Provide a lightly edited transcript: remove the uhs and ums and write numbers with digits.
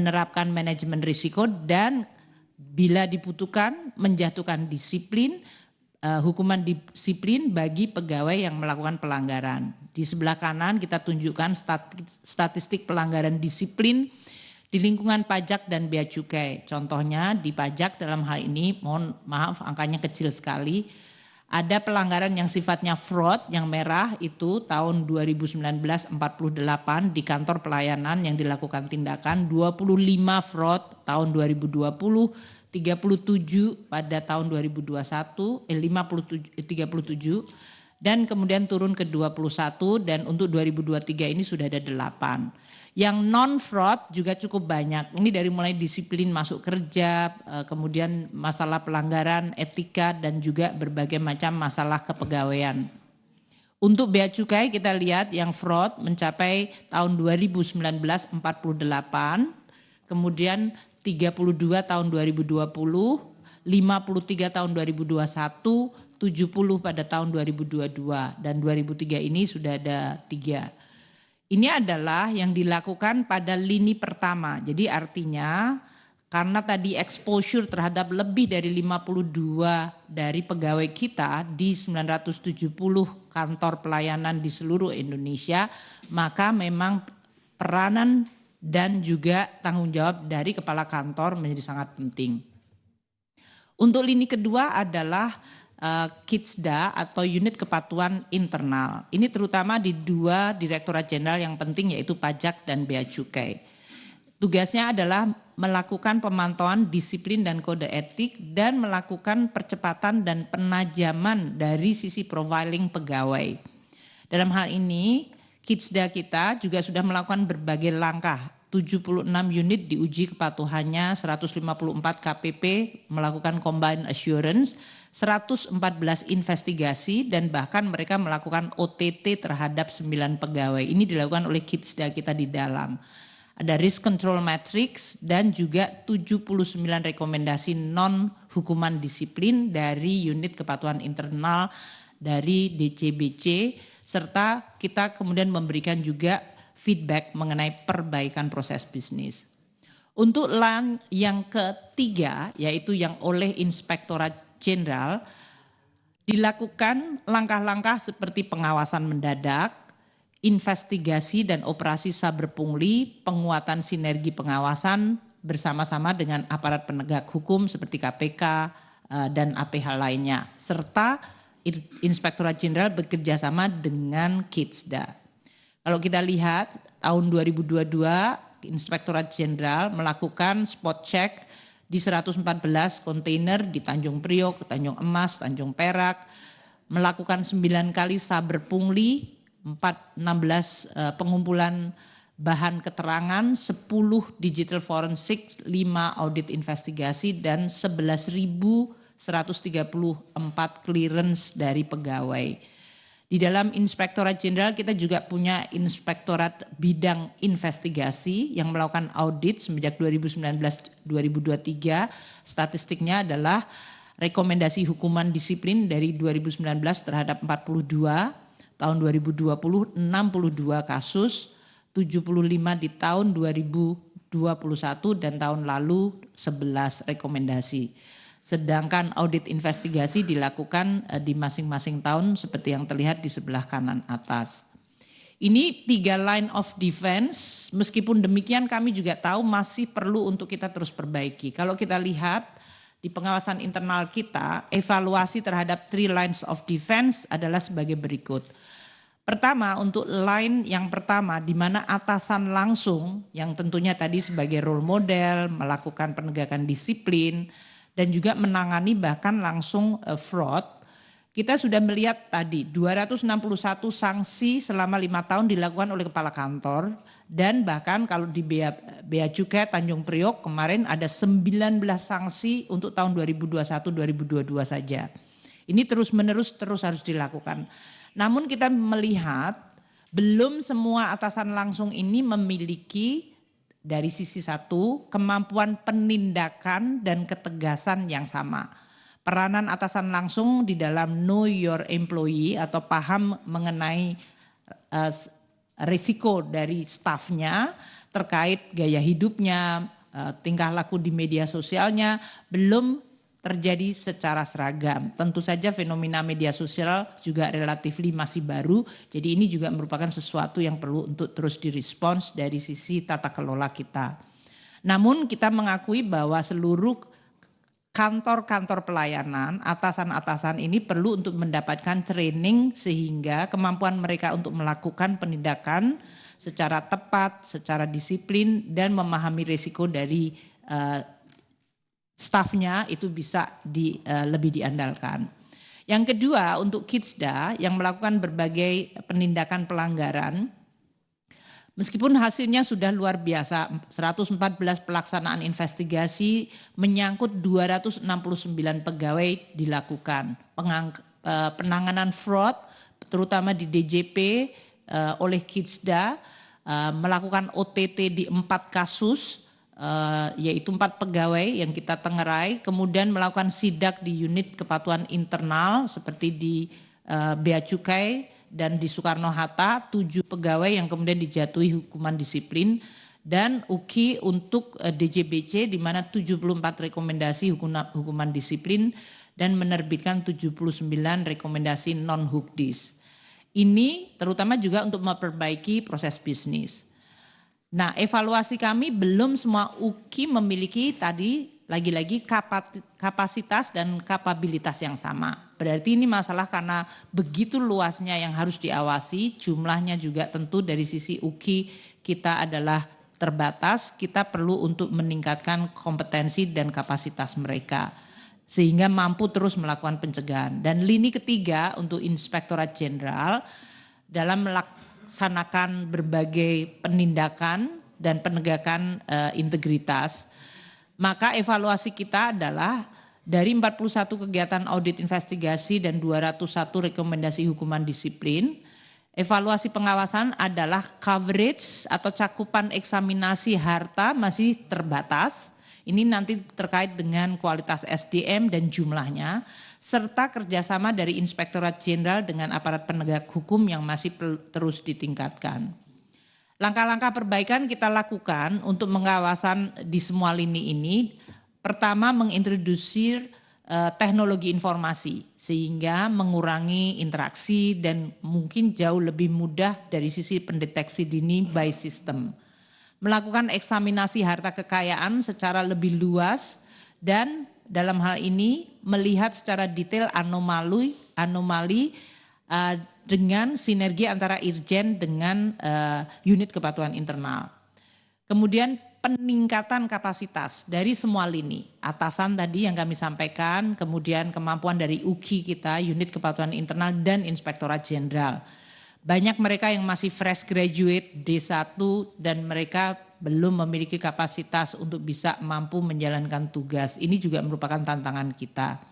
menerapkan manajemen risiko dan bila dibutuhkan menjatuhkan disiplin, hukuman disiplin bagi pegawai yang melakukan pelanggaran. Di sebelah kanan kita tunjukkan statistik pelanggaran disiplin di lingkungan pajak dan bea cukai. Contohnya di pajak dalam hal ini, mohon maaf angkanya kecil sekali. Ada pelanggaran yang sifatnya fraud, yang merah itu tahun 2019 48 di kantor pelayanan yang dilakukan tindakan, 25 fraud tahun 2020, 37 pada tahun 2021, 37, dan kemudian turun ke 21 dan untuk 2023 ini sudah ada 8. Yang non-fraud juga cukup banyak. Ini dari mulai disiplin masuk kerja, kemudian masalah pelanggaran etika dan juga berbagai macam masalah kepegawaian. Untuk bea cukai kita lihat yang fraud mencapai tahun 2019 48, kemudian 32 tahun 2020, 53 tahun 2021, 70 pada tahun 2022 dan 2003 ini sudah ada 3. Ini adalah yang dilakukan pada lini pertama. Jadi artinya karena tadi exposure terhadap lebih dari 52 dari pegawai kita di 970 kantor pelayanan di seluruh Indonesia, maka memang peranan dan juga tanggung jawab dari kepala kantor menjadi sangat penting. Untuk lini kedua adalah KITSDA atau unit kepatuhan internal. Ini terutama di 2 direktorat jenderal yang penting yaitu pajak dan bea cukai. Tugasnya adalah melakukan pemantauan disiplin dan kode etik dan melakukan percepatan dan penajaman dari sisi profiling pegawai. Dalam hal ini KITSDA kita juga sudah melakukan berbagai langkah. 76 unit diuji kepatuhannya, 154 KPP melakukan combined assurance, 114 investigasi dan bahkan mereka melakukan OTT terhadap 9 pegawai. Ini dilakukan oleh KITSDA kita di dalam. Ada risk control matrix dan juga 79 rekomendasi non hukuman disiplin dari unit kepatuhan internal dari DCBC serta kita kemudian memberikan juga feedback mengenai perbaikan proses bisnis. Untuk yang ketiga yaitu yang oleh Inspektorat Jenderal dilakukan langkah-langkah seperti pengawasan mendadak, investigasi dan operasi saber pungli, penguatan sinergi pengawasan bersama-sama dengan aparat penegak hukum seperti KPK dan APH lainnya, serta Inspektorat Jenderal bekerjasama dengan KITSDA. Kalau kita lihat tahun 2022 Inspektorat Jenderal melakukan spot check di 114 kontainer di Tanjung Priok, Tanjung Emas, Tanjung Perak, melakukan 9 kali saber pungli, 16 pengumpulan bahan keterangan, 10 digital forensik, 5 audit investigasi dan 11.134 clearance dari pegawai. Di dalam Inspektorat Jenderal kita juga punya Inspektorat Bidang Investigasi yang melakukan audit semenjak 2019-2023. Statistiknya adalah rekomendasi hukuman disiplin dari 2019 terhadap 42, tahun 2020 62 kasus, 75 di tahun 2021 dan tahun lalu 11 rekomendasi. Sedangkan audit investigasi dilakukan di masing-masing tahun seperti yang terlihat di sebelah kanan atas. Ini 3 line of defense, meskipun demikian kami juga tahu masih perlu untuk kita terus perbaiki. Kalau kita lihat di pengawasan internal kita, evaluasi terhadap 3 lines of defense adalah sebagai berikut. Pertama, untuk line yang pertama di mana atasan langsung yang tentunya tadi sebagai role model, melakukan penegakan disiplin, dan juga menangani bahkan langsung fraud. Kita sudah melihat tadi 261 sanksi selama 5 tahun dilakukan oleh kepala kantor dan bahkan kalau di Bea Cukai Tanjung Priok kemarin ada 19 sanksi untuk tahun 2021-2022 saja. Ini terus-menerus harus dilakukan. Namun kita melihat belum semua atasan langsung ini memiliki dari sisi satu, kemampuan penindakan dan ketegasan yang sama. Peranan atasan langsung di dalam know your employee atau paham mengenai risiko dari stafnya terkait gaya hidupnya, tingkah laku di media sosialnya belum terjadi secara seragam. Tentu saja fenomena media sosial juga relatif masih baru, jadi ini juga merupakan sesuatu yang perlu untuk terus direspons dari sisi tata kelola kita. Namun kita mengakui bahwa seluruh kantor-kantor pelayanan, atasan-atasan ini perlu untuk mendapatkan training sehingga kemampuan mereka untuk melakukan penindakan secara tepat, secara disiplin dan memahami risiko dari stafnya itu bisa lebih diandalkan. Yang kedua untuk Kidsda yang melakukan berbagai penindakan pelanggaran, meskipun hasilnya sudah luar biasa, 114 pelaksanaan investigasi menyangkut 269 pegawai dilakukan. Penanganan fraud terutama di DJP oleh Kidsda melakukan OTT di 4 kasus, yaitu 4 pegawai yang kita tengerai, kemudian melakukan sidak di unit kepatuhan internal seperti di Bea Cukai dan di Soekarno-Hatta, 7 pegawai yang kemudian dijatuhi hukuman disiplin, dan UKI untuk DJBC di mana 74 rekomendasi hukuman disiplin dan menerbitkan 79 rekomendasi non-hukdis. Ini terutama juga untuk memperbaiki proses bisnis. Nah, evaluasi kami belum semua UKI memiliki tadi lagi-lagi kapasitas dan kapabilitas yang sama. Berarti ini masalah karena begitu luasnya yang harus diawasi, jumlahnya juga tentu dari sisi UKI kita adalah terbatas, kita perlu untuk meningkatkan kompetensi dan kapasitas mereka sehingga mampu terus melakukan pencegahan. Dan lini ketiga untuk Inspektorat Jenderal dalam melaksanakan berbagai penindakan dan penegakan integritas, maka evaluasi kita adalah dari 41 kegiatan audit investigasi dan 201 rekomendasi hukuman disiplin, evaluasi pengawasan adalah coverage atau cakupan eksaminasi harta masih terbatas. Ini nanti terkait dengan kualitas SDM dan jumlahnya, serta kerjasama dari Inspektorat Jenderal dengan aparat penegak hukum yang masih terus ditingkatkan. Langkah-langkah perbaikan kita lakukan untuk pengawasan di semua lini ini. Pertama, mengintroduksi teknologi informasi sehingga mengurangi interaksi dan mungkin jauh lebih mudah dari sisi pendeteksi dini by system. Melakukan eksaminasi harta kekayaan secara lebih luas dan dalam hal ini melihat secara detail anomali dengan sinergi antara Irjen dengan unit kepatuhan internal. Kemudian peningkatan kapasitas dari semua lini, atasan tadi yang kami sampaikan, kemudian kemampuan dari UKI kita, unit kepatuhan internal dan Inspektorat Jenderal. Banyak mereka yang masih fresh graduate D1 dan mereka belum memiliki kapasitas untuk bisa mampu menjalankan tugas. Ini juga merupakan tantangan kita.